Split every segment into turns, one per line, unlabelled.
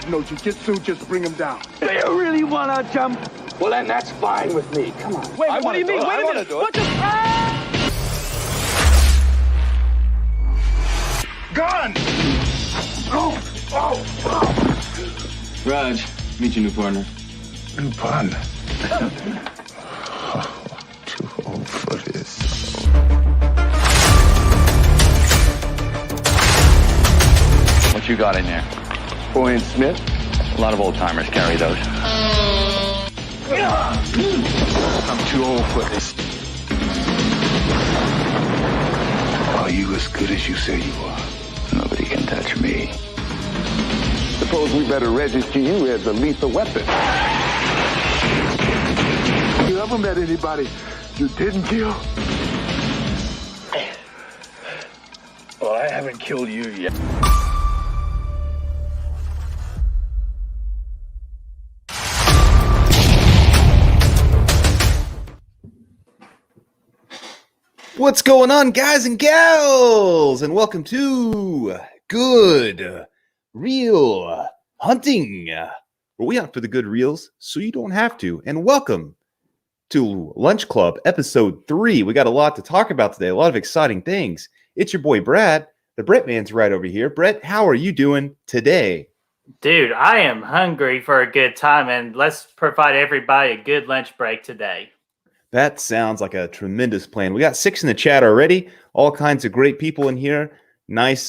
have no jiu-jitsu, just bring him down.
Do you really want to jump?
Well, then that's fine with me. Come on.
Wait, what do you mean? Wait a minute. What just...
Gun!
Raj, meet your new partner.
New partner? Too old for this.
What you got in there?
4-inch Smith?
A lot of old timers carry those.
I'm too old for this. Are you as good as you say you are?
Nobody can touch me.
Suppose we better register you as a lethal weapon.
You ever met anybody you didn't kill?
Well, I haven't killed you yet.
What's going on, guys and gals? And welcome to Good Real Hunting, where we hunt for the good reels so you don't have to. And welcome to Lunch Club episode 3. We got a lot to talk about today, a lot of exciting things. It's your boy Brad. The Brett man's right over here. Brett, how are you doing today?
Dude, I am hungry for a good time, and let's provide everybody a good lunch break today.
That sounds like a tremendous plan. We got 6 in the chat already. All kinds of great people in here. Nice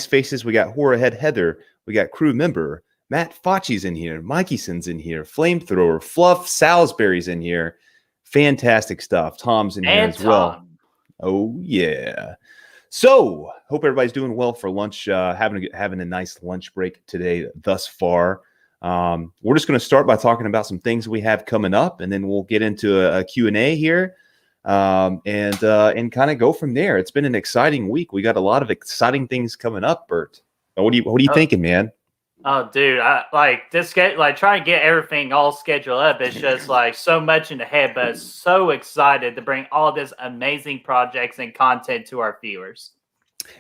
faces. We got Horror Head Heather. We got crew member Matt Fauci's in here. Mikeyson's in here. Flamethrower. Fluff Salisbury's in here. Fantastic stuff. Tom's in here as well. Oh yeah. So hope everybody's doing well for lunch. Having a nice lunch break today thus far. We're just going to start by talking about some things we have coming up, and then we'll get into a Q&A here, and kind of go from there. It's been an exciting week. We got a lot of exciting things coming up, Bert. What are you thinking, man?
Oh, dude, I like this. Trying to get everything all scheduled up. It's just like so much in the head, but so excited to bring all this amazing projects and content to our viewers.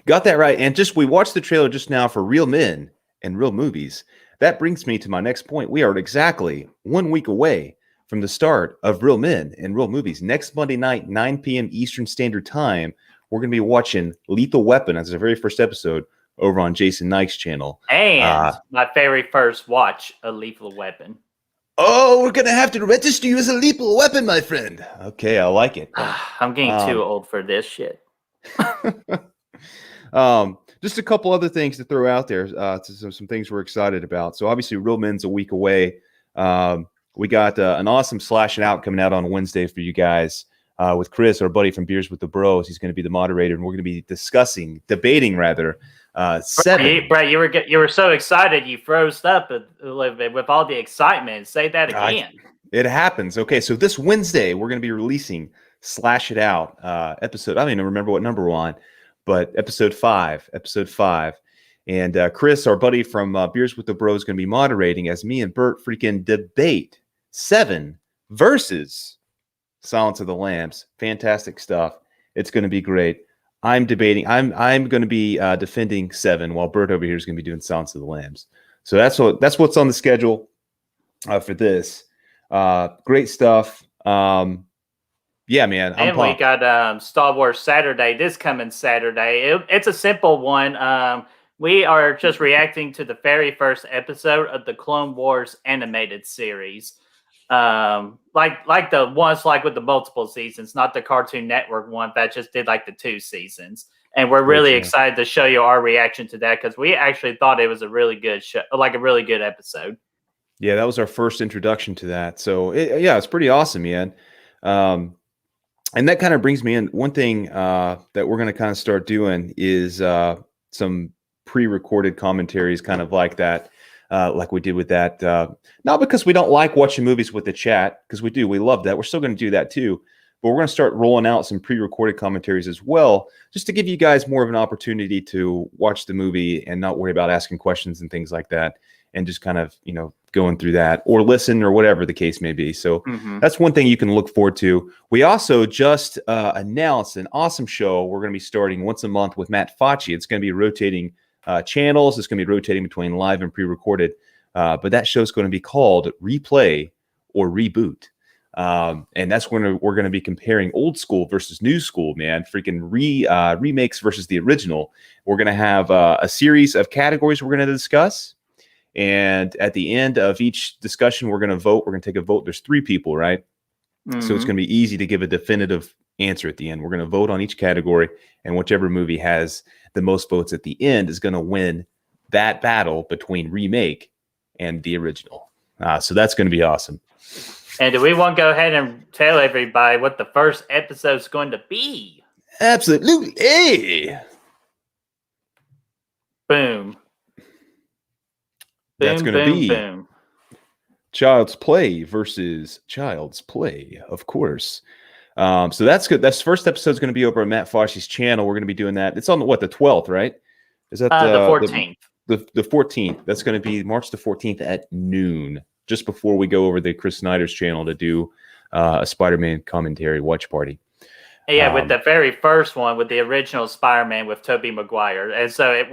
Got that right. And we watched the trailer just now for Real Men and Real Movies. That brings me to my next point. We are exactly 1 week away from the start of Real Men and Real Movies. Next Monday night, 9 p.m. Eastern Standard Time, we're going to be watching Lethal Weapon as the very first episode over on Jason Nike's channel.
And my very first watch, A Lethal Weapon.
Oh, we're going to have to register you as a lethal weapon, my friend. Okay, I like it.
I'm getting too old for this shit.
Just a couple other things to throw out there, some things we're excited about. So obviously Real Men's a week away. We got an awesome Slash It Out coming out on Wednesday for you guys with Chris, our buddy from Beers with the Bros. He's going to be the moderator, and we're going to be debating 7.
Brett, you were so excited you froze up a little bit with all the excitement. Say that again.
It happens. Okay, so this Wednesday we're going to be releasing Slash It Out episode. I don't even remember what number we're on. But episode 5. And Chris, our buddy from Beers with the Bros, is going to be moderating as me and Bert freaking debate 7 versus Silence of the Lambs. Fantastic stuff. It's going to be great. I'm debating. I'm going to be defending 7 while Bert over here is going to be doing Silence of the Lambs. So that's what's on the schedule for this. Great stuff. Yeah, man.
And we got Star Wars Saturday, this coming Saturday. It's a simple one. We are just reacting to the very first episode of the Clone Wars animated series. Like the ones like with the multiple seasons, not the Cartoon Network one that just did like the 2 seasons. And we're really excited to show you our reaction to that because we actually thought it was a really good show, like a really good episode.
Yeah, that was our first introduction to that. So it's pretty awesome, man. And that kind of brings me in. One thing that we're going to kind of start doing is some pre-recorded commentaries, kind of like that, like we did with that. Not because we don't like watching movies with the chat, because we do. We love that. We're still going to do that too. But we're going to start rolling out some pre-recorded commentaries as well, just to give you guys more of an opportunity to watch the movie and not worry about asking questions and things like that, and just kind of, going through that or listen or whatever the case may be. So that's one thing you can look forward to. We also just announced an awesome show we're going to be starting once a month with Matt Fauci. It's going to be rotating channels. It's going to be rotating between live and pre-recorded. but that show's going to be called Replay or Reboot. And that's when we're going to be comparing old school versus new school, man. Freaking remakes versus the original. We're going to have a series of categories we're going to discuss. And at the end of each discussion, we're going to vote. We're going to take a vote. There's 3 people, right?
Mm-hmm.
So it's going to be easy to give a definitive answer at the end. We're going to vote on each category, and whichever movie has the most votes at the end is going to win that battle between remake and the original. So that's going to be awesome.
And do we want to go ahead and tell everybody what the first episode is going to be?
Absolutely. Hey.
Boom.
That's going to be
boom.
Child's Play versus Child's Play, of course. So that's good. That's first episode is going to be over on Matt Fosse's channel. We're going to be doing that. It's on the 12th, right? Is that
the 14th?
The 14th. That's going to be March the 14th at noon, just before we go over to Chris Snyder's channel to do a Spider-Man commentary watch party.
Yeah, with the very first one, with the original Spider-Man with Tobey Maguire. And so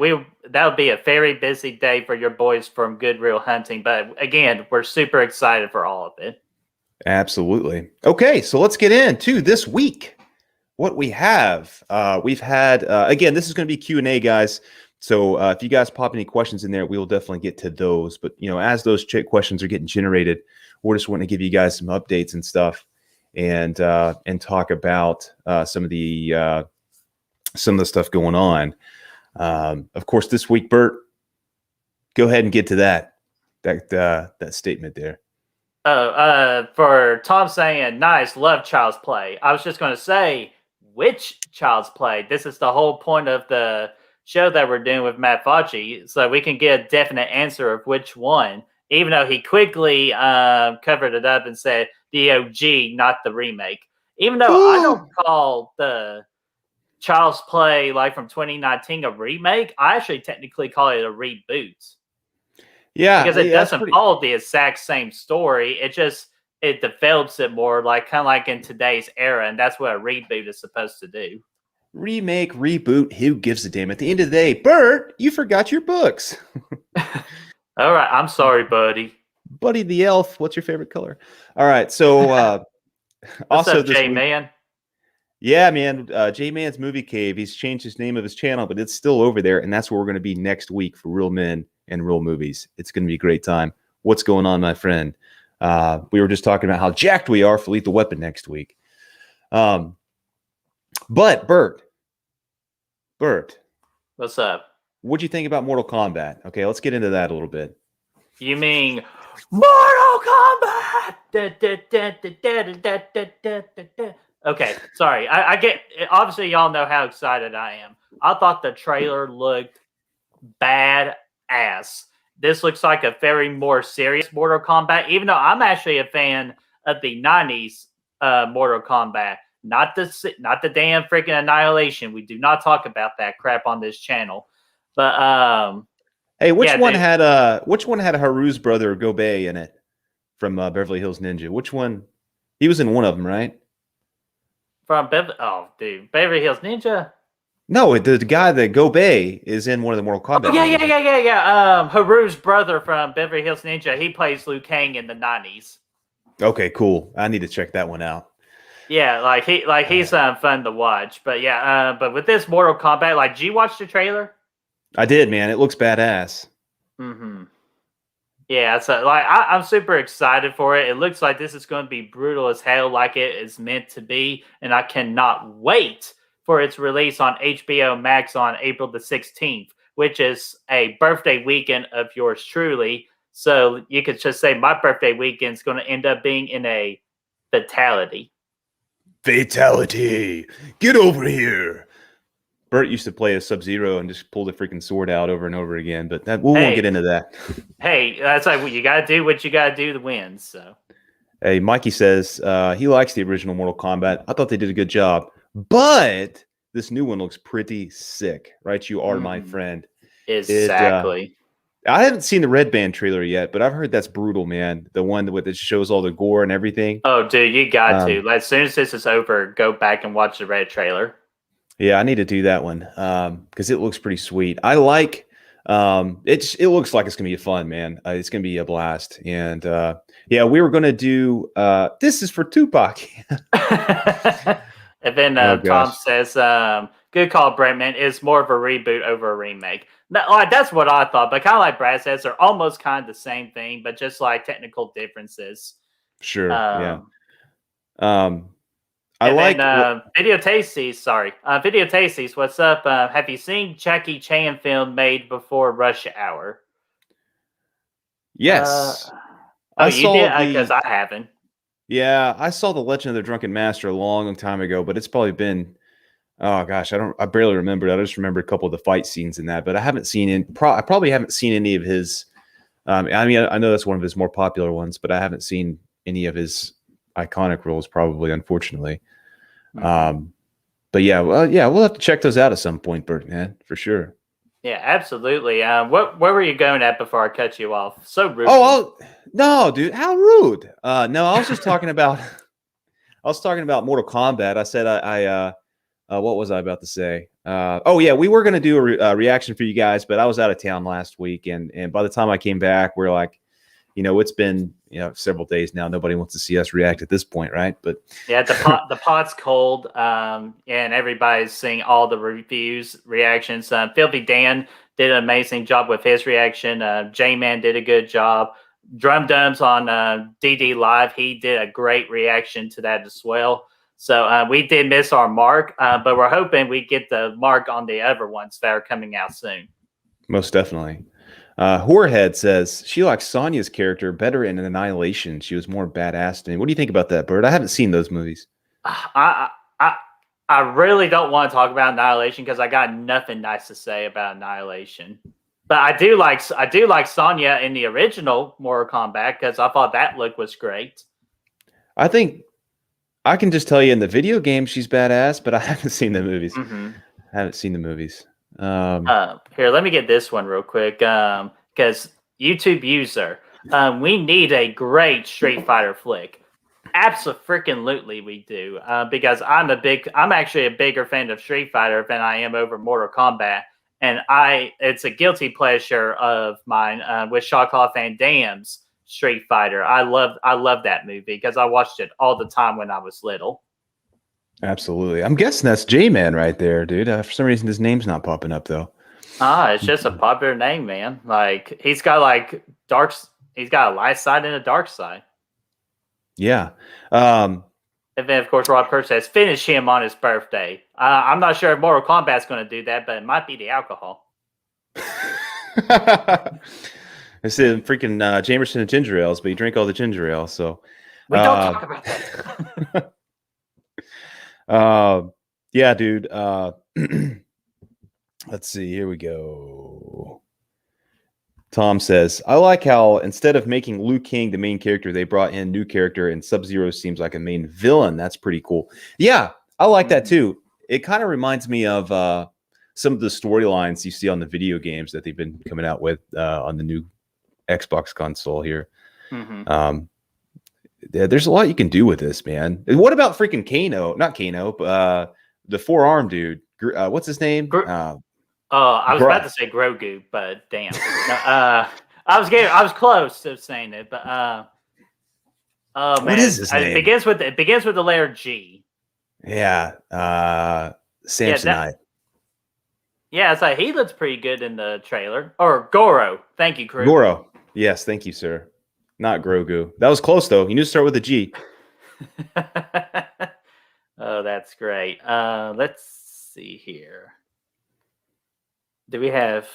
that would be a very busy day for your boys from Good Real Hunting. But again, we're super excited for all of it.
Absolutely. Okay, so let's get into this week. What we have, we've had, again, this is going to be Q&A, guys. So if you guys pop any questions in there, we will definitely get to those. But, as those questions are getting generated, we're just wanting to give you guys some updates and stuff. And talk about some of the stuff going on. Of course, this week, Bert, go ahead and get to that statement there.
For Tom saying, nice, love Child's Play. I was just going to say, which Child's Play? This is the whole point of the show that we're doing with Matt Fauci, so we can get a definite answer of which one, even though he quickly covered it up and said, the OG, not the remake. Even though I don't call the Child's Play like from 2019 a remake, I actually technically call it a reboot.
Yeah,
because it doesn't follow the exact same story. It develops it more, like kind of like in today's era, and that's what a reboot is supposed to do.
Remake, reboot, who gives a damn? At the end of the day, Bert, you forgot your books.
All right, I'm sorry, buddy.
Buddy the Elf, what's your favorite color? All right, so also
up, J-Man?
Yeah, man, J-Man's Movie Cave. He's changed his name of his channel, but it's still over there, and that's where we're going to be next week for Real Men and Real Movies. It's going to be a great time. What's going on, my friend? We were just talking about how jacked we are for Lethal Weapon next week. But Bert,
what's up?
What'd you think about Mortal Kombat? Okay, let's get into that a little bit.
You mean Mortal Kombat? Okay, sorry. I get. Obviously, y'all know how excited I am. I thought the trailer looked badass. This looks like a very more serious Mortal Kombat, even though I'm actually a fan of the 90s Mortal Kombat. Not the damn freaking Annihilation. We do not talk about that crap on this channel. But
hey, which one had Haru's brother Gobei in it from Beverly Hills Ninja? Which one? He was in one of them, right?
From Beverly Hills Ninja.
No, the guy that Gobei is in one of the Mortal Kombat.
Oh, yeah. Haru's brother from Beverly Hills Ninja. He plays Liu Kang in the 90s.
Okay, cool. I need to check that one out.
Yeah, he's fun to watch. But yeah, but with this Mortal Kombat, did you watch the trailer?
I did, man. It looks badass.
Mm-hmm. Yeah, so I'm super excited for it. It looks like this is going to be brutal as hell, like it is meant to be, and I cannot wait for its release on HBO Max on April the 16th, which is a birthday weekend of yours truly. So you could just say my birthday weekend is going to end up being in a fatality.
Fatality! Get over here! Bert used to play a Sub-Zero and just pull the freaking sword out over and over again, but we won't get into that.
Hey, that's like you got to do what you got to do to win. So,
hey, Mikey says he likes the original Mortal Kombat. I thought they did a good job, but this new one looks pretty sick, right? You are my friend.
Exactly.
I haven't seen the Red Band trailer yet, but I've heard that's brutal, man. The one that shows all the gore and everything.
Oh, dude, you got to. As soon as this is over, go back and watch the Red trailer.
Yeah, I need to do that one because it looks pretty sweet. I like It looks like it's gonna be fun, man. It's gonna be a blast. And yeah, we were gonna do this is for Tupac.
And then
Oh,
Tom
gosh.
says, good call, Brentman. It's more of a reboot over a remake. No, that's what I thought. But kind of like Brad says, they're almost kind of the same thing, but just like technical differences.
Sure. Yeah. I
And
like
then Video Tasties, Video Tasties, what's up? Have you seen Jackie Chan film made before Rush Hour?
yes.
Oh,
I
you
saw
did?
the
Because I haven't.
Yeah, I saw The Legend of the Drunken Master a long time ago, but it's probably been oh gosh, I barely remember it. I just remember a couple of the fight scenes in that, but I haven't seen I probably haven't seen any of his I mean, I know that's one of his more popular ones, but I haven't seen any of his iconic roles probably, unfortunately. But yeah, well, yeah, we'll have to check those out at some point, Bert, man, for sure.
Yeah, absolutely. Where were you going at before I cut you off? So rude.
Oh, no, dude, how rude. No, I was just talking about Mortal Kombat. I said what was I about to say? Oh yeah, we were gonna do a reaction for you guys, but I was out of town last week, and by the time I came back, we're like, it's been several days now. Nobody wants to see us react at this point, right? But
yeah, the pot's cold, and everybody's seeing all the reactions. Filthy Dan did an amazing job with his reaction. J-Man did a good job. Drum Dums on DD Live, he did a great reaction to that as well. So we did miss our mark, but we're hoping we get the mark on the other ones that are coming out soon.
Most definitely. Whorehead says she likes Sonya's character better in Annihilation. She was more badass to me. What do you think about that, Bird? I haven't seen those movies.
I really don't want to talk about Annihilation because I got nothing nice to say about Annihilation. But I do like Sonya in the original Mortal Kombat because I thought that look was great.
I think I can just tell you in the video game she's badass, but I haven't seen the movies.
Mm-hmm.
I haven't seen the movies.
Here, let me get this one real quick. Because YouTube user, we need a great Street Fighter flick. Absolutely, we do. Because I'm actually a bigger fan of Street Fighter than I am over Mortal Kombat, and it's a guilty pleasure of mine with Jean-Claude Van Damme's Street Fighter. I love that movie because I watched it all the time when I was little.
Absolutely. I'm guessing that's J-Man right there, dude. For some reason, his name's not popping up, though.
It's just a popular name, man. Like, he's got a light side and a dark side.
Yeah.
And then, of course, Rod Purse says, finish him on his birthday. I'm not sure if Mortal Kombat's going to do that, but it might be the alcohol.
I said freaking Jamerson and ginger ales, but you drink all the ginger ale, so.
We don't talk about that.
Yeah, dude. Let's see. Here we go. Tom says, I like how instead of making Liu Kang the main character, they brought in a new character, and Sub-Zero seems like a main villain. That's pretty cool. Yeah, I like that too. It kind of reminds me of some of the storylines you see on the video games that they've been coming out with on the new Xbox console here. Mm-hmm. There's a lot you can do with this, man. And what about freaking Kano? Not Kano, but the four-arm dude. What's his name?
I was about to say Grogu, but damn. I was close to saying it, but oh man,
what is his name?
It begins with the letter G.
Yeah, Samsonite.
Yeah, it's like he looks pretty good in the trailer. Or Goro. Thank you, Crew.
Goro. Yes, thank you, sir. Not Grogu. That was close though. You need to start with a G.
Oh, that's great. Let's see here. Do we have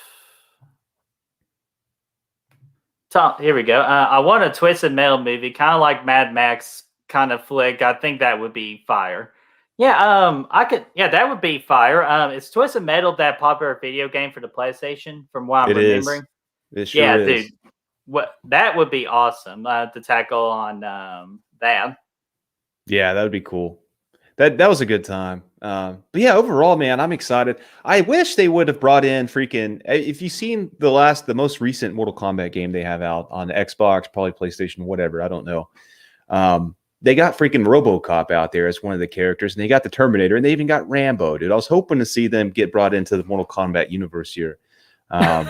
Tom? Here we go. I want a Twisted Metal movie, kind of like Mad Max kind of flick. I think that would be fire. Yeah, I could. Yeah, that would be fire. Is Twisted Metal that popular video game for the PlayStation? From what I'm remembering,
it sure is.
Dude. That would be awesome to tackle on that.
Yeah, that would be cool. That was a good time. But yeah, overall, man, I'm excited. I wish they would have brought in freaking. If you've seen the most recent Mortal Kombat game they have out on Xbox, probably PlayStation, whatever, I don't know. They got freaking RoboCop out there as one of the characters, and they got the Terminator, and they even got Rambo, dude. I was hoping to see them get brought into the Mortal Kombat universe here. Um,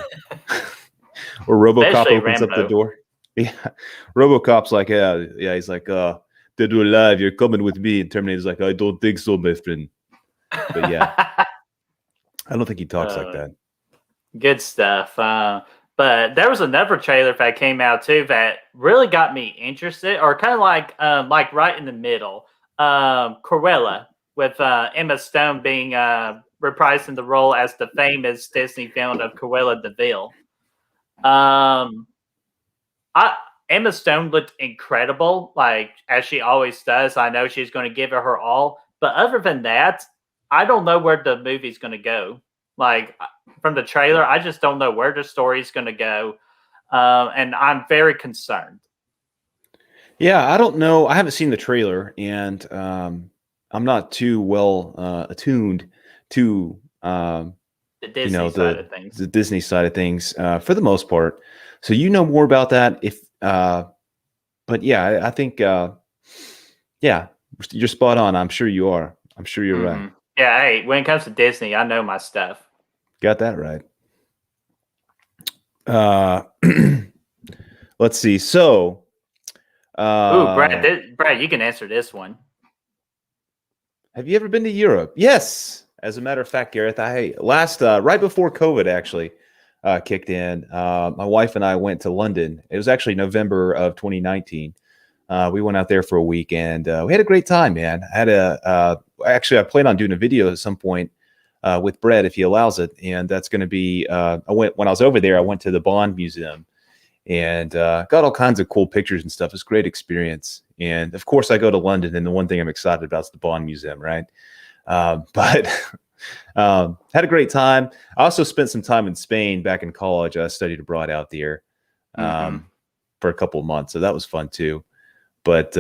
or RoboCop
Especially
opens up the
Rambo.
door. Yeah, RoboCop's like, yeah. He's like, dead or alive, you're coming with me. And Terminator's like, I don't think so, my friend. But yeah, I don't think he talks like that.
Good stuff. But there was another trailer that came out too that really got me interested, or kind of like right in the middle. Cruella with Emma Stone being reprising the role as the famous Disney villain of Cruella de Vil. Emma Stone looked incredible, like as she always does. I know she's going to give it her all, but other than that, I don't know where the movie's going to go. Like from the trailer, I just don't know where the story's going to go, and I'm very concerned.
Yeah, I don't know. I haven't seen the trailer, and I'm not too well attuned to
The Disney side of things.
the Disney side of things for the most part. So you know more about that. But yeah, I think yeah, you're spot on. I'm sure you are. I'm sure you're right.
Yeah, hey, when it comes to Disney, I know my stuff.
Got that right. Let's see. So,
Brad, you can answer this one.
Have you ever been to Europe? Yes. As a matter of fact, Gareth, right before COVID actually kicked in, my wife and I went to London. It was actually November of 2019. We went out there for a week, and we had a great time, man. I plan on doing a video at some point with Brett if he allows it, and that's going to be. When I was over there, I went to the Bond Museum and got all kinds of cool pictures and stuff. It's a great experience, and of course, I go to London, and the one thing I'm excited about is the Bond Museum, right? But had a great time. I also spent some time in Spain back in college. I studied abroad out there for a couple of months, so that was fun too. But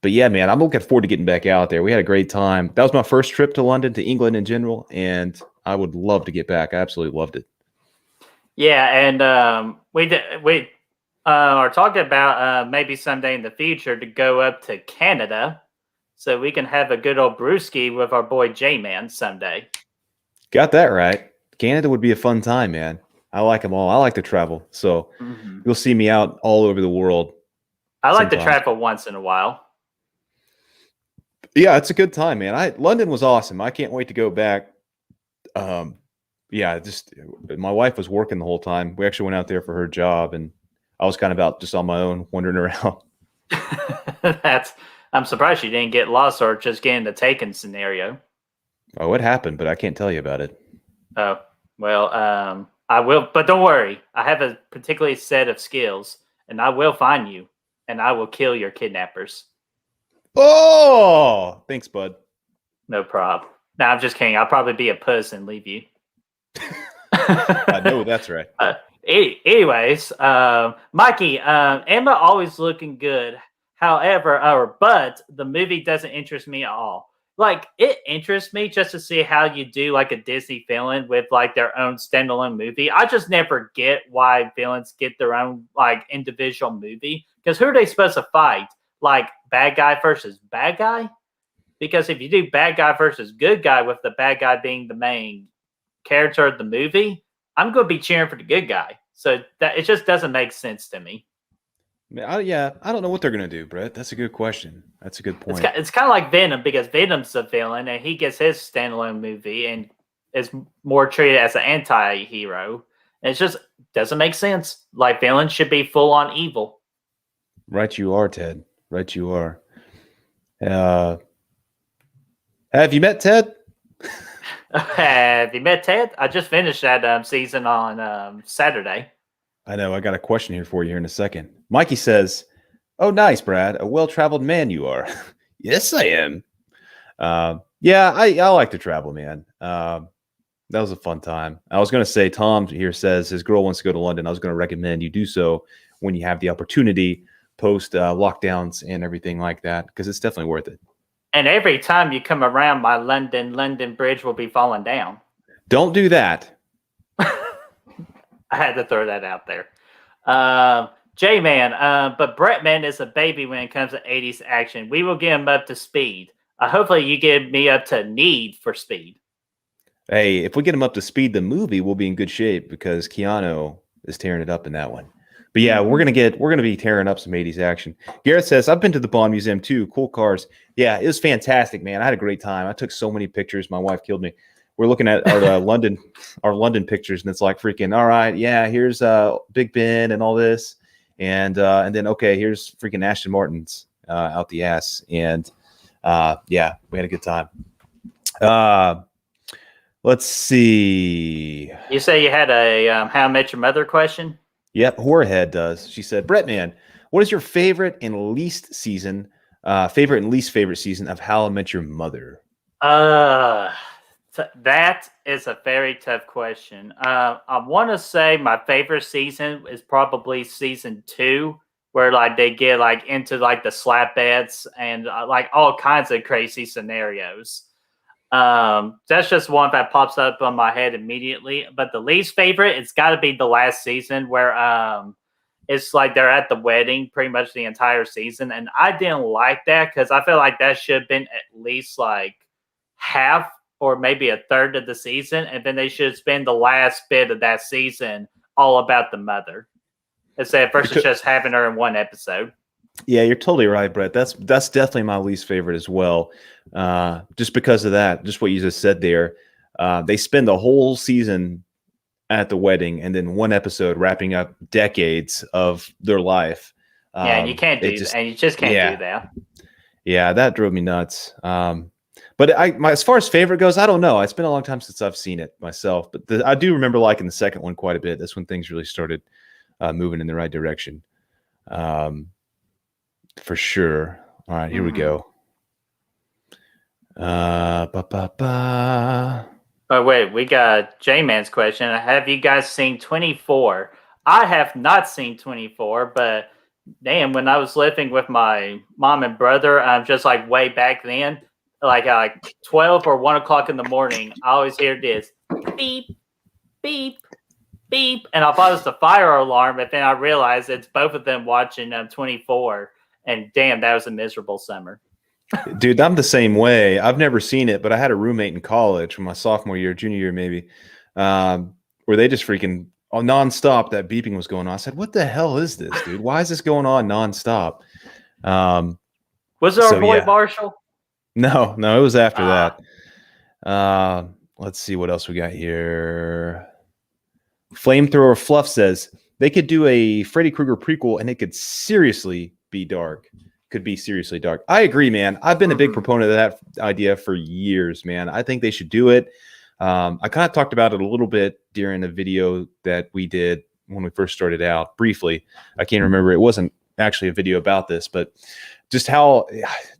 yeah, man, I'm looking forward to getting back out there. We had a great time. That was my first trip to London, to England in general, and I would love to get back. I absolutely loved it.
Yeah, and we are talking about maybe someday in the future to go up to Canada so we can have a good old brewski with our boy J-Man someday.
Got that right. Canada would be a fun time, man. I like them all. I like to travel, so you'll see me out all over the world.
I like to travel once in a while.
Yeah, it's a good time, man. London was awesome. I can't wait to go back. Yeah, just my wife was working the whole time. We actually went out there for her job, and I was kind of out just on my own, wandering around.
I'm surprised you didn't get lost or just get in the taken scenario.
Oh, it happened, but I can't tell you about it.
Oh, well, I will, but don't worry. I have a particular set of skills, and I will find you, and I will kill your kidnappers.
Oh, thanks, bud.
No problem. No, I'm just kidding. I'll probably be a puss and leave you.
I know that's right.
Anyways, Mikey, Emma always looking good. However, but the movie doesn't interest me at all. Like, it interests me just to see how you do like a Disney villain with like their own standalone movie. I just never get why villains get their own like individual movie. Because who are they supposed to fight? Like bad guy versus bad guy? Because if you do bad guy versus good guy with the bad guy being the main character of the movie, I'm going to be cheering for the good guy. So that it just doesn't make sense to me.
I don't know what they're gonna do, Brett. That's a good question. That's a good point.
It's kind of like Venom, because Venom's a villain and he gets his standalone movie and is more treated as an anti-hero. And it just doesn't make sense. Like, villains should be full on evil.
Right, you are, Ted. Right, you are. Have you met Ted?
Have you met Ted? I just finished that season on Saturday.
I know. I got a question here for you here in a second. Mikey says, "Oh, nice, Brad. A well-traveled man you are." Yes, I am. Yeah, I like to travel, man. That was a fun time. I was going to say, Tom here says his girl wants to go to London. I was going to recommend you do so when you have the opportunity, post lockdowns and everything like that, because it's definitely worth it.
And every time you come around, my London Bridge will be falling down.
Don't do that.
I had to throw that out there. J-Man, but Bretman is a baby when it comes to 80s action. We will get him up to speed. Hopefully you get me up to need for speed.
Hey, if we get him up to speed, the movie will be in good shape because Keanu is tearing it up in that one. But yeah, we're gonna be tearing up some 80s action. Garrett says, I've been to the Bond Museum too. Cool cars. Yeah, it was fantastic, man. I had a great time. I took so many pictures. My wife killed me. We're looking at our London pictures, and it's like freaking, all right, yeah, here's Big Ben and all this. And then okay, here's freaking Ashton Martin's out the ass. And yeah, we had a good time. Let's see.
You say you had a How I Met Your Mother question?
Yep, Horrorhead does. She said, Brett, man, what is your favorite and least season, favorite and least favorite season of How I Met Your Mother?
That is a very tough question. I want to say my favorite season is probably season 2, where like they get like into like the slap beds and like all kinds of crazy scenarios. That's just one that pops up on my head immediately. But the least favorite, it's got to be the last season where it's like they're at the wedding pretty much the entire season, and I didn't like that because I feel like that should have been at least like half or maybe a third of the season, and then they should spend the last bit of that season all about the mother instead versus just having her in one episode.
Yeah, you're totally right, Brett. That's definitely my least favorite as well. Just because of that, just what you just said there. They spend the whole season at the wedding and then one episode wrapping up decades of their life.
Yeah, and you can't do that. And you just can't do that.
Yeah, that drove me nuts. But as far as favorite goes, I don't know. It's been a long time since I've seen it myself. But I do remember liking the second one quite a bit. That's when things really started moving in the right direction. For sure. All right, here we go.
Oh, wait, we got J-Man's question. Have you guys seen 24? I have not seen 24, but damn, when I was living with my mom and brother, just like way back then, like 12 or 1 o'clock in the morning, I always hear this beep, beep, beep. And I thought it was the fire alarm, but then I realized it's both of them watching 24. And damn, that was a miserable summer.
Dude, I'm the same way. I've never seen it, but I had a roommate in college from my sophomore year, junior year maybe, where they just freaking nonstop that beeping was going on. I said, what the hell is this, dude? Why is this going on nonstop?
Was there a boy Marshall?
No, it was after that. Let's see what else we got here. Flamethrower Fluff says they could do a Freddy Krueger prequel and it could seriously be dark. Could be seriously dark. I agree, man. I've been a big proponent of that idea for years, man. I think they should do it. I kind of talked about it a little bit during a video that we did when we first started out, briefly. I can't remember. It wasn't actually a video about this, but just how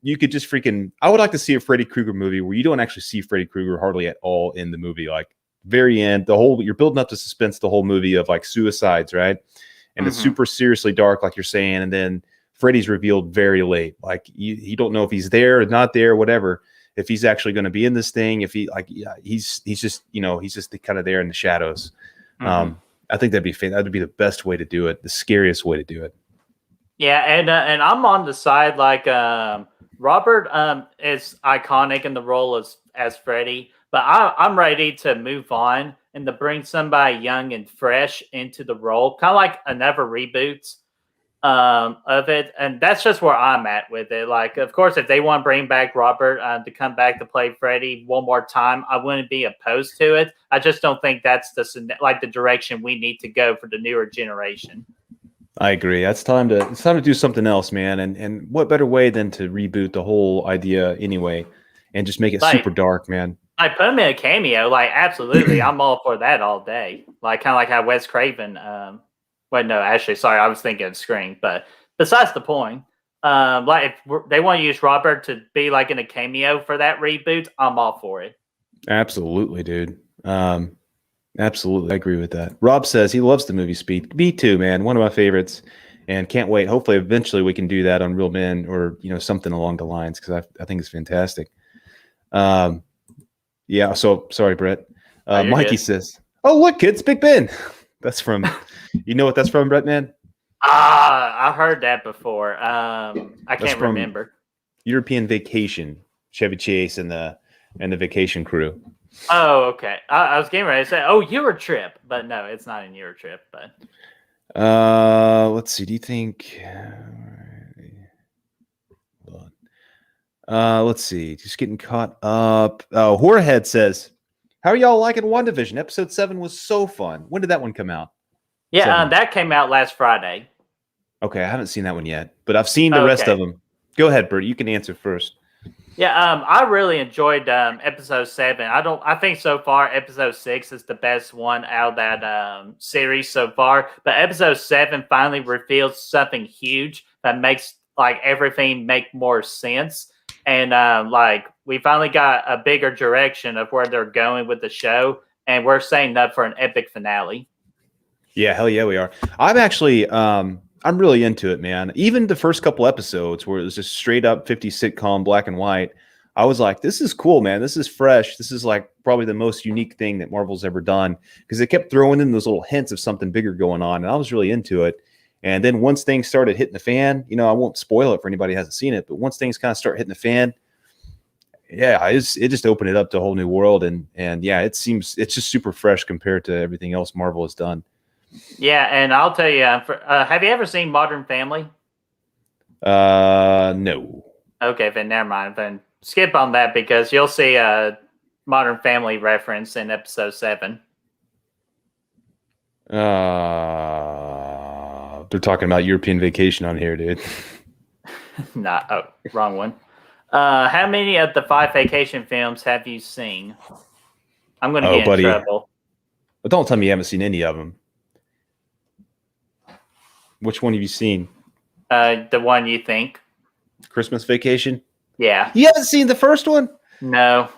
you could just freaking, I would like to see a Freddy Krueger movie where you don't actually see Freddy Krueger hardly at all in the movie. Like very end, you're building up the suspense the whole movie of like suicides, right? And it's super seriously dark, like you're saying, and then Freddy's revealed very late. Like you don't know if he's there or not there, whatever. If he's actually going to be in this thing, if he he's just he's just kind of there in the shadows. I think that'd be the best way to do it, the scariest way to do it.
Yeah, and I'm on the side like Robert is iconic in the role as Freddy, but I'm ready to move on and to bring somebody young and fresh into the role, kind of like another reboot of it, and that's just where I'm at with it. Like, of course, if they want to bring back Robert to come back to play Freddy one more time, I wouldn't be opposed to it. I just don't think that's the direction we need to go for the newer generation.
I agree. It's time to do something else, man. And what better way than to reboot the whole idea anyway, and just make it super dark, man.
I put him in a cameo, like absolutely. I'm all for that all day. Like kind of like how Wes Craven. Well, no, actually, sorry, I was thinking of Scream. But besides the point, like if they want to use Robert to be like in a cameo for that reboot, I'm all for it.
Absolutely, dude. Absolutely, I agree with that. Rob says he loves the movie Speed. Me too, man. One of my favorites, and can't wait. Hopefully, eventually, we can do that on Real Men or something along the lines because I think it's fantastic. Yeah. So sorry, Brett. Mikey says, "Oh, look, kids, Big Ben." That's from. You know what that's from, Brett, man?
I heard that before. I can't remember.
European Vacation, Chevy Chase and the Vacation Crew.
Oh, okay. I was getting ready to say, oh, Eurotrip, but no, it's not in Eurotrip. But
let's see. Do you think? Hold on. Let's see. Just getting caught up. Oh, Horrorhead says, "How are y'all liking WandaVision? Episode 7 was so fun. When did that one come out?"
yeah,
7.
that came out last Friday.
Okay, I haven't seen that one yet, but I've seen the rest of them. Go ahead, Bert. You can answer first.
Yeah, I really enjoyed episode 7. I think so far episode 6 is the best one out of that series so far. But episode 7 finally reveals something huge that makes like everything make more sense. And like we finally got a bigger direction of where they're going with the show, and we're setting up for an epic finale.
Yeah, hell yeah, we are. I'm actually I'm really into it, man. Even the first couple episodes where it was just straight up 50s sitcom, black and white, I was like, this is cool, man. This is fresh. This is like probably the most unique thing that Marvel's ever done, because they kept throwing in those little hints of something bigger going on, and I was really into it. And then once things started hitting the fan, you know, I won't spoil it for anybody who hasn't seen it, but once things kind of start hitting the fan, yeah, it just opened it up to a whole new world. And yeah, it's just super fresh compared to everything else Marvel has done.
Yeah, and I'll tell you, have you ever seen Modern Family?
No.
Okay, then never mind. Then skip on that because you'll see a Modern Family reference in episode 7.
They're talking about European Vacation on here, dude.
Wrong one. How many of the 5 vacation films have you seen? I'm going to get in trouble.
But don't tell me you haven't seen any of them. Which one have you seen?
The one you think.
Christmas Vacation?
Yeah.
You haven't seen the first one?
No.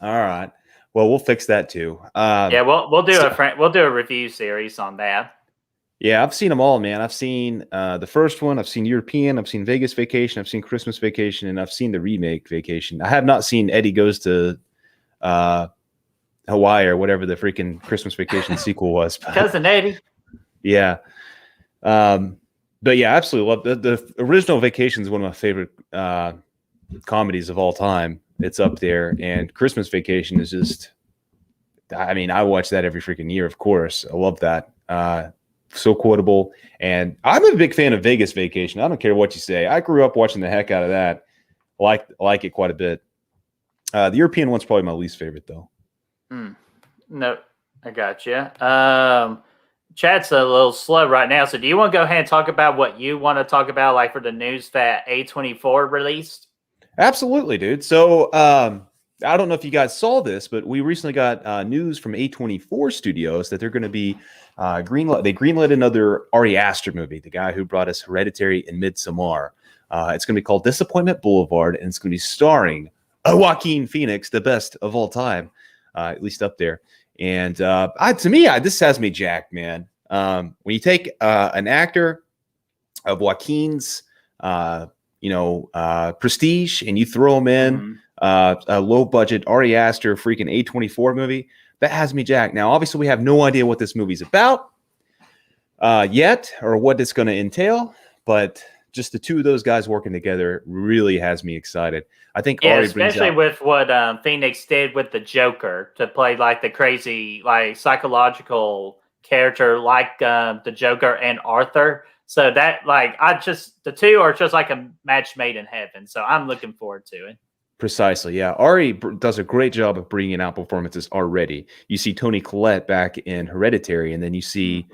All right. Well, we'll fix that too.
Yeah, we'll do a review series on that.
Yeah, I've seen them all, man. I've seen the first one. I've seen European. I've seen Vegas Vacation. I've seen Christmas Vacation, and I've seen the remake Vacation. I have not seen Eddie Goes to Hawaii or whatever the freaking Christmas Vacation sequel was.
Cousin Eddie.
Yeah. But yeah, absolutely love the original Vacation is one of my favorite comedies of all time. It's up there, and Christmas Vacation is just, I mean, I watch that every freaking year, of course. I love that. So quotable. And I'm a big fan of Vegas Vacation. I don't care what you say. I grew up watching the heck out of that. Like it quite a bit. The European one's probably my least favorite, though.
No, I got you. Chat's a little slow right now. So do you want to go ahead and talk about what you want to talk about, like for the news that A24 released?
Absolutely, dude. So I don't know if you guys saw this, but we recently got news from A24 Studios that they're going to be greenlit another Ari Aster movie, the guy who brought us Hereditary and Midsommar. It's going to be called Disappointment Boulevard, and it's going to be starring Joaquin Phoenix, the best of all time, at least up there. And this has me jacked, man. When you take an actor of Joaquin's, prestige, and you throw him in a low budget Ari Aster freaking A24 movie, that has me jacked. Now, obviously, we have no idea what this movie's about yet or what it's going to entail, but just the two of those guys working together really has me excited. I think Ari
especially with what Phoenix did with the Joker to play like the crazy, like psychological character, like the Joker and Arthur. So that the two are just like a match made in heaven. So I'm looking forward to it.
Precisely, yeah. Ari does a great job of bringing out performances already. You see Toni Collette back in Hereditary, and then you see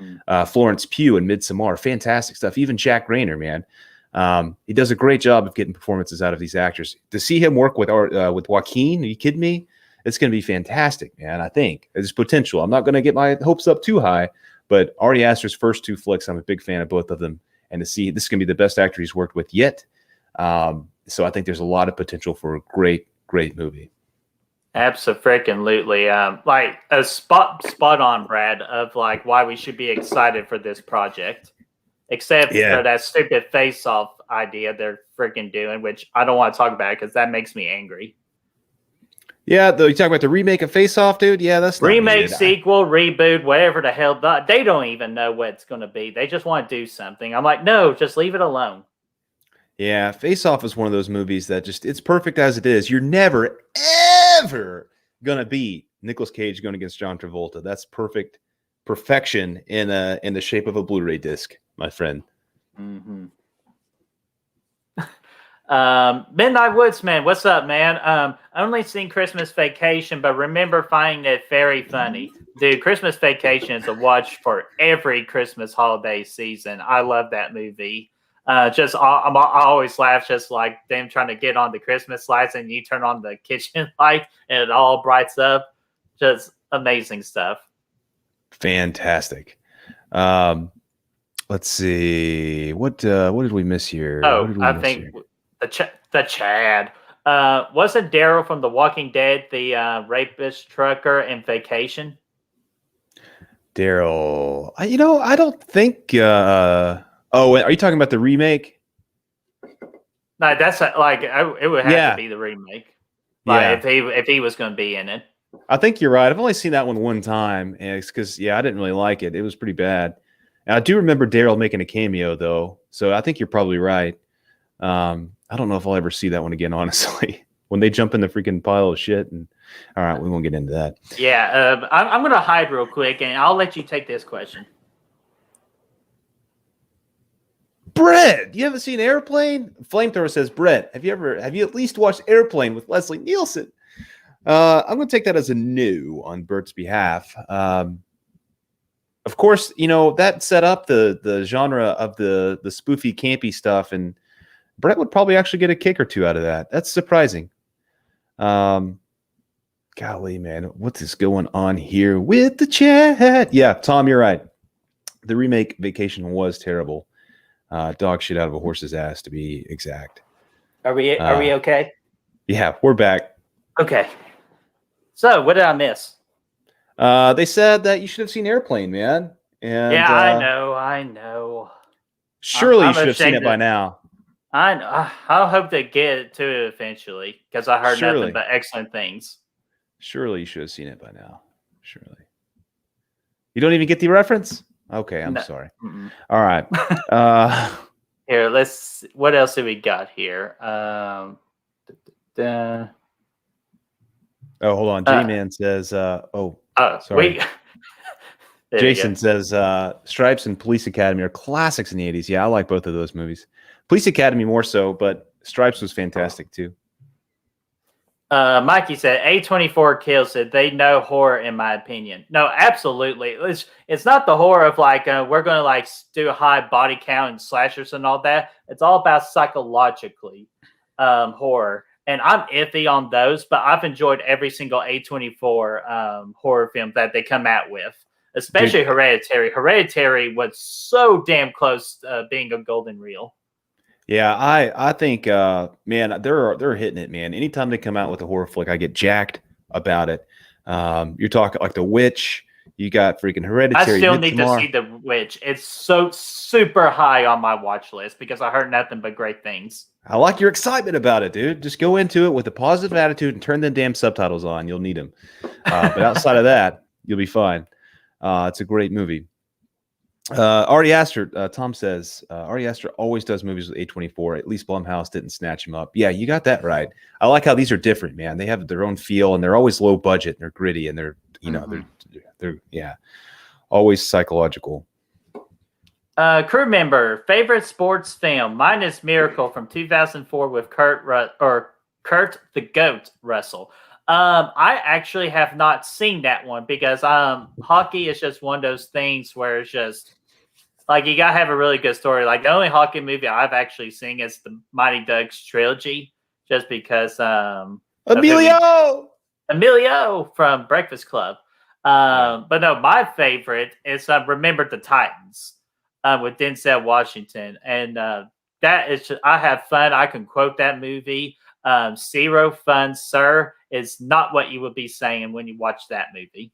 Florence Pugh in Midsommar. Fantastic stuff. Even Jack Rayner, man. He does a great job of getting performances out of these actors. To see him work with Joaquin, are you kidding me? It's going to be fantastic, man. I think there's potential. I'm not going to get my hopes up too high, but Ari Aster's first 2 flicks, I'm a big fan of both of them. And to see this is going to be the best actor he's worked with yet. So I think there's a lot of potential for a great, great movie.
Absolutely. Like a spot on, Brad, of like why we should be excited for this project. Except for that stupid face-off idea they're freaking doing, which I don't want to talk about because that makes me angry.
Yeah, though you talk about the remake of Face Off, dude. Yeah, that's not
remake, sequel, reboot, whatever the hell. They don't even know what it's going to be. They just want to do something. I'm like, no, just leave it alone.
Yeah, Face Off is one of those movies that it's perfect as it is. You're never, ever going to beat Nicolas Cage going against John Travolta. That's perfection in the shape of a Blu-ray disc, my friend.
Mm-hmm. Midnight Woodsman, what's up, man? Only seen Christmas Vacation, but remember finding it very funny. Dude, Christmas Vacation is a watch for every Christmas holiday season. I love that movie. I always laugh just like them trying to get on the Christmas lights and you turn on the kitchen light and it all brights up. Just amazing stuff.
Fantastic. Let's see. What did we miss here?
I think the Chad. Wasn't Daryl from The Walking Dead the rapist trucker in Vacation?
Daryl. I don't think. Oh, are you talking about the remake?
No, that's it would have to be the remake. If he was going to be in it.
I think you're right. I've only seen that one time, and it's because I didn't really like it. It was pretty bad. And I do remember Daryl making a cameo though, so I think you're probably right. I don't know if I'll ever see that one again, honestly. When they jump in the freaking pile of shit, and all right, we won't get into that.
Yeah, I'm going to hide real quick, and I'll let you take this question.
Brett, you haven't seen Airplane? Flamethrower says, Brett, have you at least watched Airplane with Leslie Nielsen? I'm going to take that as a no on Bert's behalf. Of course, that set up the genre of the spoofy, campy stuff, and Brett would probably actually get a kick or two out of that. That's surprising. Golly, man, what is going on here with the chat? Yeah, Tom, you're right. The remake Vacation was terrible. Dog shit out of a horse's ass, to be exact.
Are we okay?
Yeah, we're back.
Okay. So, what did I miss?
They said that you should have seen Airplane, man. And
yeah, I know.
Surely you should have seen it by now.
I know. I hope they get it to it eventually because I heard nothing but excellent things.
Surely you should have seen it by now. Surely. You don't even get the reference? Okay, I'm sorry.
Mm-mm.
All right.
Here, what else do we got here?
Oh, hold on. J-Man says, sorry. Jason says, Stripes and Police Academy are classics in the 80s. Yeah, I like both of those movies. Police Academy more so, but Stripes was fantastic too.
Mikey said A24 kills it. They know horror, in my opinion. No, absolutely. It's not the horror of we're going to do a high body count and slashers and all that. It's all about psychologically horror. And I'm iffy on those, but I've enjoyed every single A24 horror film that they come out with, especially Hereditary. Hereditary was so damn close being a golden reel.
Yeah, I think, man, they're hitting it, man. Anytime they come out with a horror flick, I get jacked about it. You're talking like The Witch. You got freaking Hereditary.
I still need to see The Witch. It's so super high on my watch list because I heard nothing but great things.
I like your excitement about it, dude. Just go into it with a positive attitude and turn the damn subtitles on. You'll need them. But outside of that, you'll be fine. It's a great movie. Ari Aster, Tom says, Ari Aster always does movies with A24. At least Blumhouse didn't snatch him up. Yeah, you got that right. I like how these are different, man. They have their own feel and they're always low budget and they're gritty and they're, they're always psychological.
Crew member, favorite sports film. Mine is Miracle from 2004 with Kurt the Goat Russell. I actually have not seen that one because hockey is just one of those things where it's just you gotta have a really good story. Like the only hockey movie I've actually seen is the Mighty Ducks trilogy, just because Emilio from Breakfast Club. But no, my favorite is Remember the Titans with Denzel Washington, and that is just, I have fun. I can quote that movie. Zero fun, sir, is not what you would be saying when you watch that movie.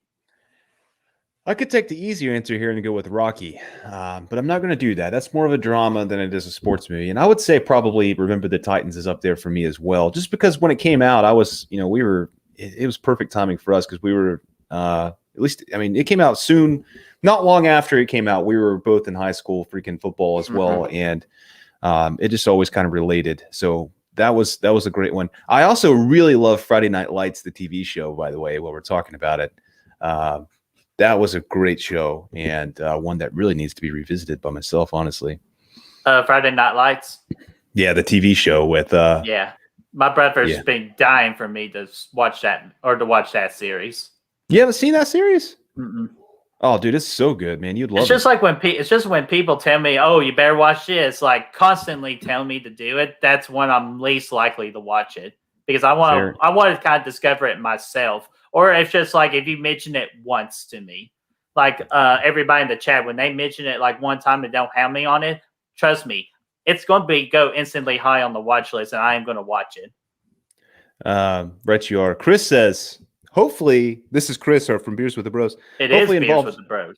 I could take the easier answer here and go with Rocky, but I'm not going to do that. That's more of a drama than it is a sports movie. And I would say probably Remember the Titans is up there for me as well, just because when it came out, I was, it was perfect timing for us because we were, at least, it came out soon, not long after it came out. We were both in high school, freaking football as well. And it just always kind of related. So that was a great one. I also really love Friday Night Lights, the TV show, by the way, while we're talking about it. That was a great show, and one that really needs to be revisited by myself, honestly.
Friday Night Lights.
Yeah, the TV show with
yeah. My brother's been dying for me to watch that series.
You haven't seen that series?
Mm-mm.
Oh, dude, it's so good, man. You'd love
It's just like when people tell me, "Oh, you better watch this," like constantly telling me to do it. That's when I'm least likely to watch it because I want to kind of discover it myself. Or it's just like if you mention it once to me, like everybody in the chat when they mention it like one time and don't have me on it, trust me, it's going to go instantly high on the watch list, and I am going to watch it.
Right, you are. Chris says, hopefully, this is Chris from Beers with the Bros.
It is Beers with the Bros.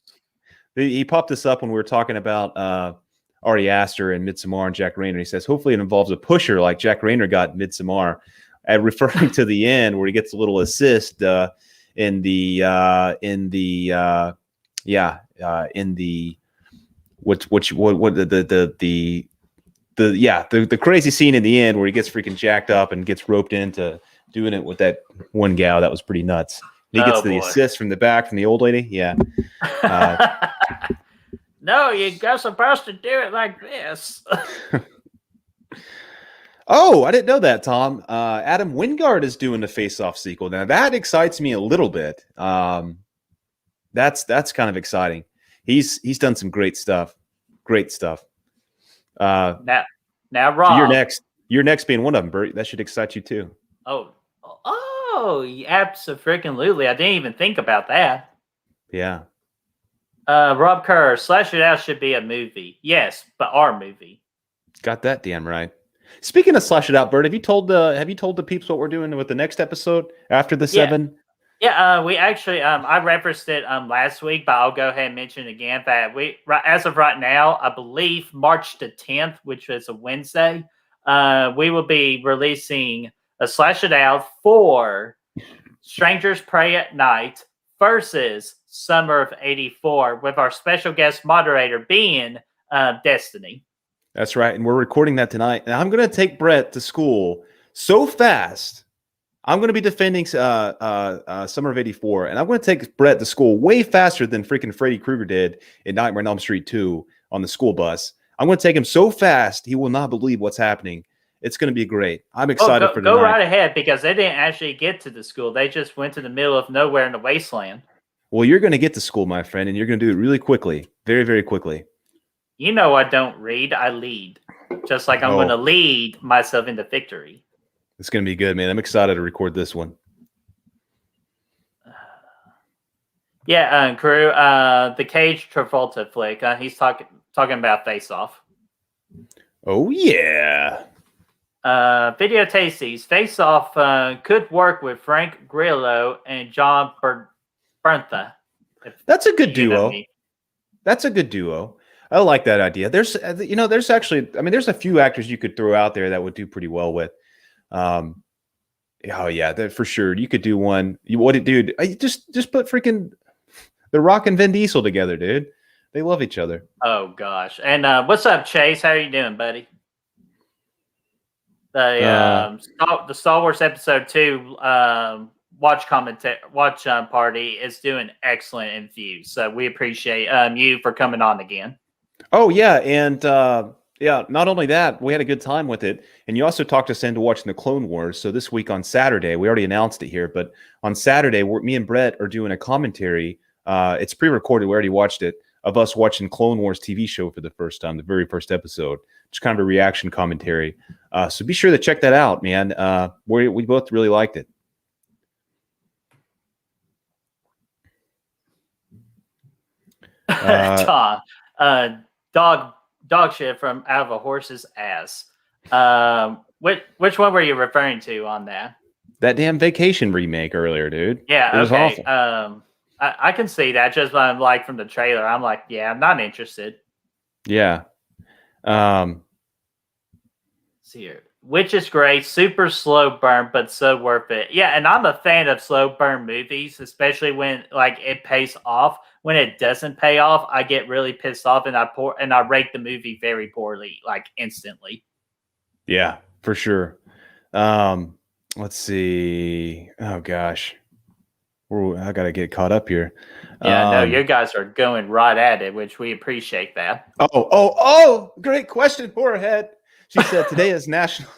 He popped this up when we were talking about Ari Aster and Midsommar and Jack Rayner. He says, hopefully it involves a pusher like Jack Rayner got in Midsommar, referring to the end where he gets a little assist in the crazy scene in the end where he gets freaking jacked up and gets roped into doing it with that one gal. That was pretty nuts. He gets the assist from the back from the old lady. Yeah.
No, you're supposed to do it like this.
Oh, I didn't know that, Tom. Adam Wingard is doing the Face-Off sequel. Now that excites me a little bit. That's kind of exciting. He's done some great stuff. Great stuff.
Now, Rob.
Your next being one of them, Bert. That should excite you too.
Oh, absolutely. I didn't even think about that.
Yeah.
Rob Kerr, Slash It Out should be a movie. Yes, but our movie.
Got that damn right. Speaking of Slash It Out, Bert, have you told the peeps what we're doing with the next episode after the 7?
Yeah, we actually I referenced it last week, but I'll go ahead and mention it again that as of right now, I believe March the 10th, which is a Wednesday, we will be releasing a Slash It Out for Strangers Pray at Night versus Summer of '84, with our special guest moderator being Destiny.
That's right, and we're recording that tonight. And I'm going to take Brett to school so fast. I'm going to be defending Summer of '84, and I'm going to take Brett to school way faster than freaking Freddy Krueger did in Nightmare on Elm Street 2 on the school bus. I'm going to take him so fast he will not believe what's happening. It's going to be great. I'm excited for tonight.
Go right ahead, because they didn't actually get to the school. They just went to the middle of nowhere in the wasteland.
Well, you're going to get to school, my friend, and you're going to do it really quickly. Very, very quickly.
You know I don't read, I lead. Just like I'm going to lead myself into victory.
It's going to be good, man. I'm excited to record this one.
Crew, the Cage Travolta flick. He's talking about Face Off.
Oh, yeah.
Video Tasties. Face Off could work with Frank Grillo and John Bernthal.
That's a good duo. That's a good duo. I like that idea. There's actually, there's a few actors you could throw out there that would do pretty well with. For sure. You could do one. Dude? Just put freaking The Rock and Vin Diesel together, dude. They love each other.
Oh gosh. And what's up, Chase? How are you doing, buddy? The Star Wars Episode 2 watch party is doing excellent in views. So we appreciate you for coming on again.
Oh yeah, and not only that, we had a good time with it, and you also talked us into watching the Clone Wars. So this week on Saturday, we already announced it here, but on Saturday, me and Brett are doing a commentary. It's pre-recorded. We already watched it, of us watching Clone Wars TV show for the first time, the very first episode. Just kind of a reaction commentary. So be sure to check that out, man. We both really liked it.
Dog shit from out of a horse's ass. Which one were you referring to on that?
That damn Vacation remake earlier, dude.
Yeah,
it was awful.
I can see that just like from the trailer. I'm like, yeah, I'm not interested.
Yeah.
See here. Which is great, super slow burn, but so worth it. Yeah, and I'm a fan of slow burn movies, especially when like it pays off. When it doesn't pay off, I get really pissed off, and I rate the movie very poorly, like instantly.
Yeah, for sure. Let's see. Oh gosh, I gotta get caught up here.
Yeah, no, you guys are going right at it, which we appreciate that.
Oh! Great question for her head. She said today is national.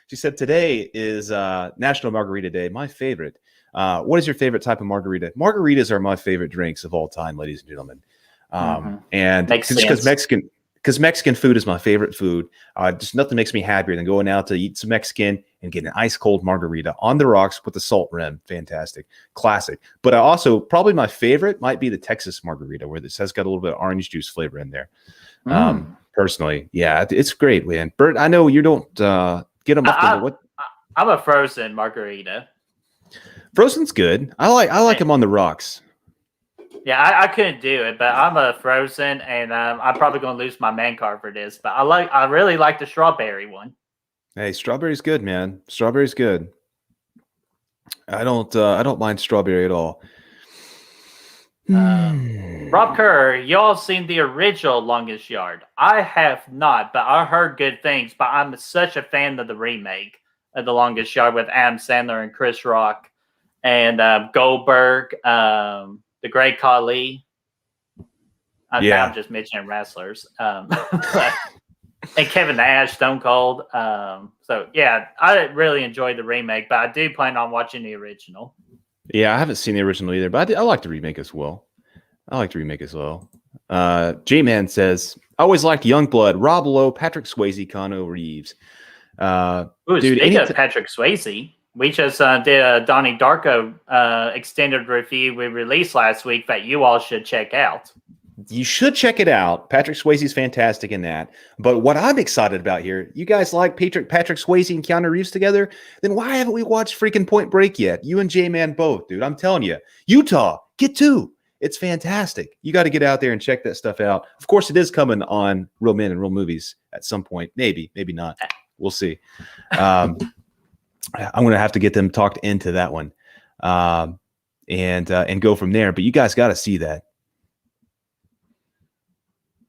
She said today is National Margarita Day. My favorite. What is your favorite type of margarita? Margaritas are my favorite drinks of all time, ladies and gentlemen. And because Mexican food is my favorite food. Just nothing makes me happier than going out to eat some Mexican and getting an ice cold margarita on the rocks with the salt rim. Fantastic, classic. But I also probably my favorite might be the Texas margarita, where this has got a little bit of orange juice flavor in there. Personally, yeah, it's great, man. Bert, I know you don't get them up. What?
I'm a frozen margarita.
Frozen's good. I like them on the rocks.
Yeah, I couldn't do it, but I'm a frozen, and I'm probably going to lose my man card for this. But I really like the strawberry one.
Hey, strawberry's good, man. Strawberry's good. I don't mind strawberry at all.
Rob Kerr, y'all seen the original Longest Yard? I have not, but I heard good things. But I'm such a fan of the remake of the Longest Yard with Adam Sandler and Chris Rock and Goldberg. The Great Khali. Now I'm just mentioning wrestlers. And Kevin Nash, Stone Cold. So, yeah, I really enjoyed the remake, but I do plan on watching the original.
Yeah, I haven't seen the original either, but I like the remake as well. J-Man says, I always liked Youngblood, Rob Lowe, Patrick Swayze, Keanu Reeves.
Speaking of Patrick Swayze, we just did a Donnie Darko extended review we released last week that you all should check out.
You should check it out. Patrick Swayze's fantastic in that. But what I'm excited about here, you guys like Patrick Swayze and Keanu Reeves together? Then why haven't we watched freaking Point Break yet? You and J-Man both, dude. I'm telling you. Utah, get two. It's fantastic. You got to get out there and check that stuff out. Of course, it is coming on Real Men and Real Movies at some point. Maybe not. We'll see. I'm going to have to get them talked into that one and go from there. But you guys got to see that.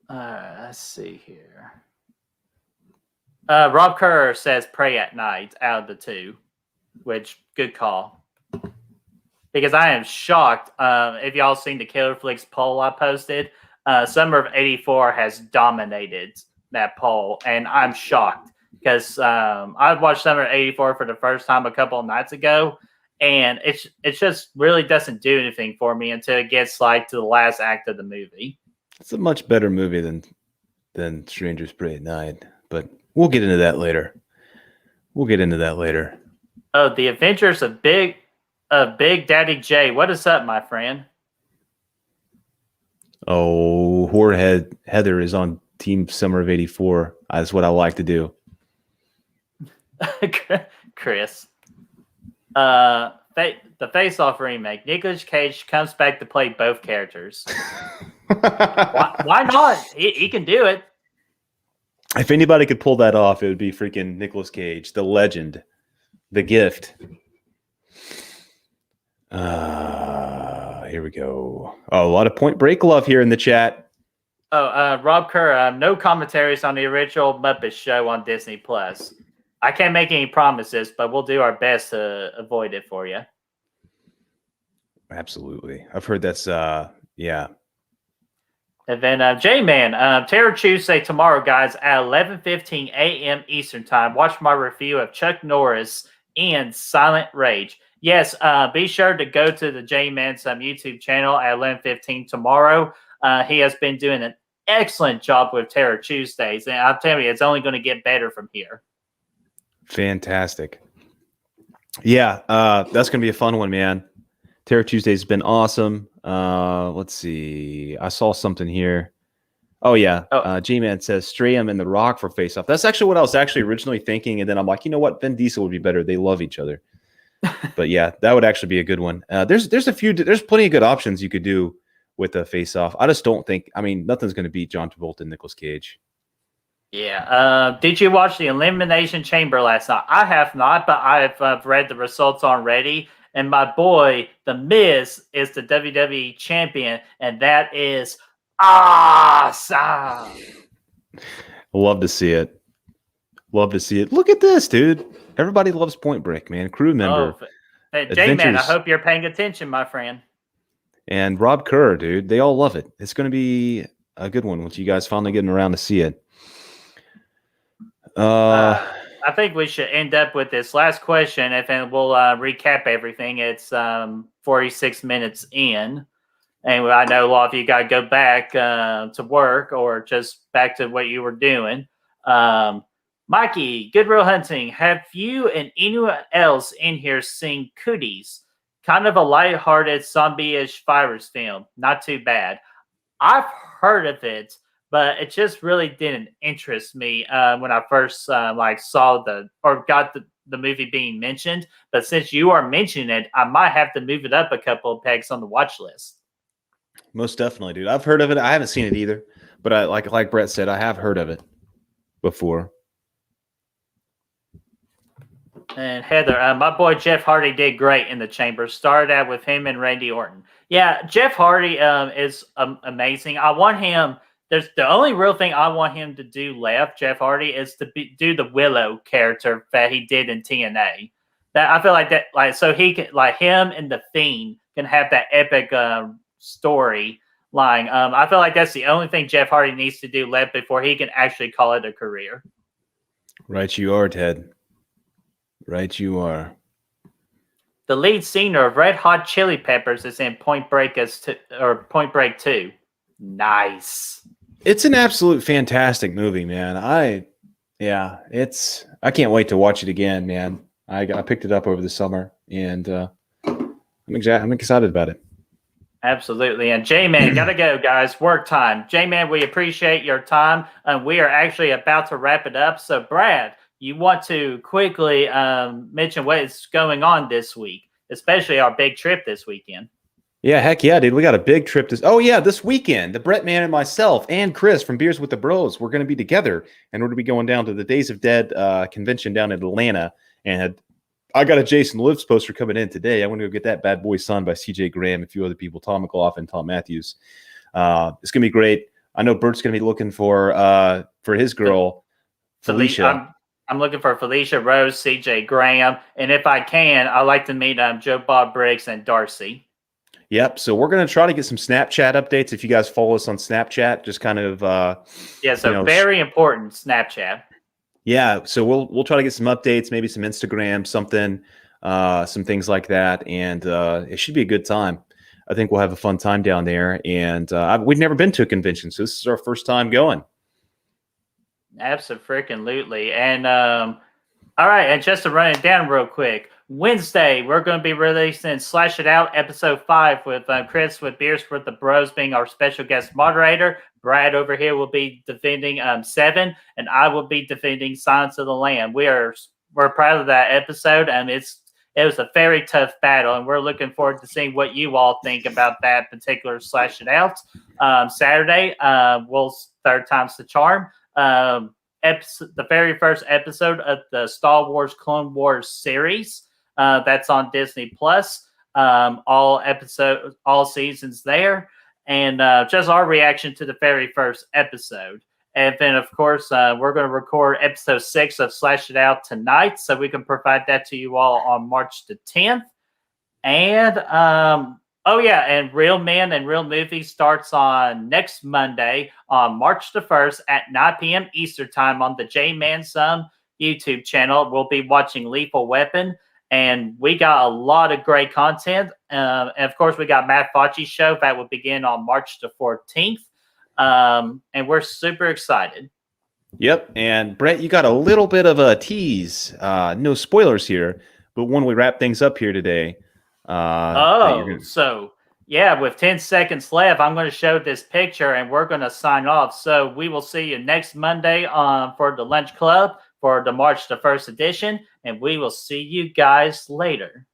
Let's see here. Rob Kerr says Pray at Night out of the two, which good call. Because I am shocked. If y'all seen the Killer Flicks poll I posted, Summer of '84 has dominated that poll, and I'm shocked because I watched Summer of '84 for the first time a couple of nights ago, and it just really doesn't do anything for me until it gets like to the last act of the movie.
It's a much better movie than Strangers Pray at Night, but we'll get into that later.
Oh, the Avengers of Big Daddy J. What is up, my friend?
Oh, Whorehead Heather is on Team Summer of '84. That's what I like to do.
Chris. The Face Off remake. Nicolas Cage comes back to play both characters. Why not? He can do it.
If anybody could pull that off, it would be freaking Nicolas Cage, the legend, the gift. Here we go. Oh, a lot of Point Break love here in the chat.
Oh, Rob Kerr, no commentaries on the original Muppet Show on Disney Plus. I can't make any promises, but we'll do our best to avoid it for you.
Absolutely. I've heard that's, yeah.
And then J-Man, Terror Tuesday tomorrow, guys, at 11:15 a.m. Eastern Time. Watch my review of Chuck Norris and Silent Rage. Yes, be sure to go to the J-Man's YouTube channel at 11:15 tomorrow. He has been doing an excellent job with Terror Tuesdays, and I'll tell you, it's only going to get better from here.
Fantastic. Yeah, that's going to be a fun one, man. Terror Tuesday's been awesome. Let's see. I saw something here. Oh, yeah. G-Man says Strahm and The Rock for Face Off. That's actually what I was actually originally thinking. And then I'm like, you know what? Vin Diesel would be better. They love each other. But yeah, that would actually be a good one. There's plenty of good options you could do with a Face Off. I just don't think, nothing's going to beat John Travolta and Nicolas Cage.
Yeah. Did you watch the Elimination Chamber last night? I have not, but I've read the results already. And my boy, The Miz, is the WWE champion, and that is awesome.
Love to see it. Look at this, dude. Everybody loves Point Break, man. Crew member.
Hey, J-Man, I
Adventures.
hope you're paying attention, my friend.
And Rob Kerr, dude. They all love it. It's going to be a good one once you guys finally getting around to see it.
I think we should end up with this last question, and we'll recap everything. It's 46 minutes in, and I know a lot of you got to go back to work or just back to what you were doing. Mikey, Good Real Hunting, have you and anyone else in here seen Cooties? Kind of a lighthearted zombie-ish virus film. Not too bad. I've heard of it, but it just really didn't interest me when I first saw got the movie being mentioned. But since you are mentioning it, I might have to move it up a couple of pegs on the watch list.
Most definitely, dude. I've heard of it. I haven't seen it either, but I like Brett said, I have heard of it before.
And Heather, my boy Jeff Hardy did great in The Chamber. Started out with him and Randy Orton. Yeah, Jeff Hardy is amazing. I want him. There's the only real thing I want him to do left, Jeff Hardy, is to do the Willow character that he did in TNA. That I feel like that, so he can, him and the Fiend can have that epic story line. I feel like that's the only thing Jeff Hardy needs to do left before he can actually call it a career.
Right, you are, Ted. Right, you are.
The lead singer of Red Hot Chili Peppers is in Point Break 2. Nice.
It's an absolute fantastic movie, man. I can't wait to watch it again, man. I picked it up over the summer, and I'm excited about it.
Absolutely. And J-Man, gotta go, guys. Work time. J-Man, we appreciate your time. We are actually about to wrap it up. So, Brad, you want to quickly mention what is going on this week, especially our big trip this weekend.
Yeah, heck yeah, dude. We got a big trip this weekend. The Brett Man and myself and Chris from Beers with the Bros, we're going to be together, and we're going to be going down to the Days of Dead convention down in Atlanta. And I got a Jason Lives poster coming in today. I want to go get that bad boy signed by CJ Graham, a few other people, Tom McLaughlin, Tom Matthews. It's going to be great. I know Bert's going to be looking for his girl, Felicia.
I'm looking for Felicia, Rose, CJ Graham, and if I can, I'd like to meet Joe Bob Briggs and Darcy.
Yep. So we're going to try to get some Snapchat updates. If you guys follow us on Snapchat, just kind of
very important Snapchat.
Yeah. So we'll try to get some updates, maybe some Instagram, something, some things like that, and it should be a good time. I think we'll have a fun time down there, and we've never been to a convention, so this is our first time going.
Absolutely. And all right, and just to run it down real quick, Wednesday we're going to be releasing Slash It Out episode 5 with Chris with Beers with the Bros being our special guest moderator. Brad over here will be defending 7, and I will be defending Silence of the Lamb. We're proud of that episode, and it was a very tough battle, and we're looking forward to seeing what you all think about that particular Slash It Out. Saturday, third time's the charm. The very first episode of the Star Wars Clone Wars series. That's on Disney Plus. All seasons there, and just our reaction to the very first episode. And then, of course, we're going to record episode 6 of Slash It Out tonight, so we can provide that to you all on March the 10th. And and Real Men and Real Movies starts on next Monday on March the 1st at 9 p.m. Eastern Time on the J-Man Some YouTube channel. We'll be watching Lethal Weapon, and we got a lot of great content. And, of course, we got Matt Fauci's show that will begin on March the 14th. And we're super excited.
Yep. And Brett, you got a little bit of a tease. No spoilers here, but when we wrap things up here today.
So with 10 seconds left, I'm going to show this picture and we're going to sign off. So we will see you next Monday for the Lunch Club for the March the 1st edition, and we will see you guys later.